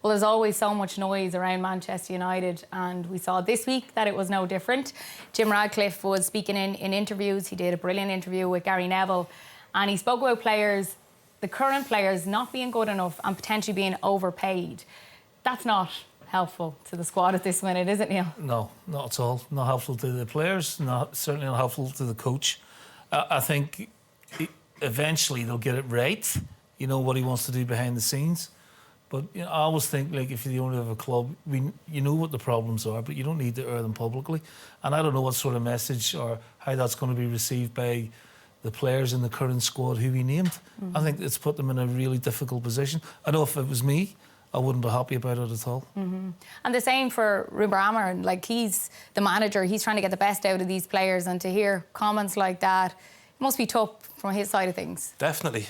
Well, there's always so much noise around Manchester United, and we saw this week that it was no different. Jim Ratcliffe was speaking in interviews. He did a brilliant interview with Gary Neville, and he spoke about players, the current players, not being good enough and potentially being overpaid. That's not helpful to the squad at this minute, is it, Neil? No, not at all. Not helpful to the players, certainly not helpful to the coach. I think eventually they'll get it right, you know, what he wants to do behind the scenes. But you know, I always think, like, if you're the owner of a club, you know what the problems are, but you don't need to air them publicly. And I don't know what sort of message or how that's going to be received by the players in the current squad who he named. I think it's put them in a really difficult position. I know if it was me, I wouldn't be happy about it at all. And the same for Ruber, like, he's the manager, he's trying to get the best out of these players, and to hear comments like that, it must be tough from his side of things. Definitely.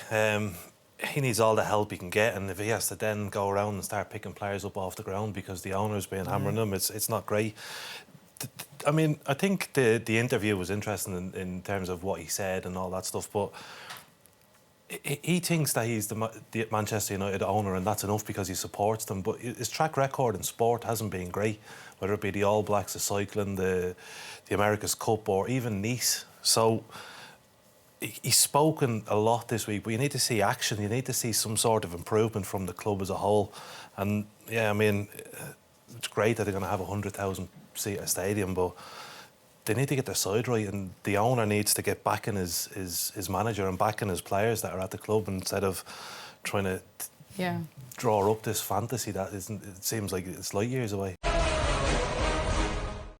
He needs all the help he can get, and if he has to then go around and start picking players up off the ground because the owner's been hammering them, it's not great. I mean, I think the interview was interesting in terms of what he said and all that stuff, but he thinks that he's the Manchester United owner and that's enough because he supports them, but his track record in sport hasn't been great, whether it be the All Blacks, the cycling, the America's Cup, or even Nice. So he's spoken a lot this week, but you need to see action. You need to see some sort of improvement from the club as a whole. And yeah, I mean, it's great that they're going to have a 100,000-seater stadium, but they need to get their side right, and the owner needs to get back in his manager and back in his players that are at the club, instead of trying to draw up this fantasy that isn't. It seems like it's light years away.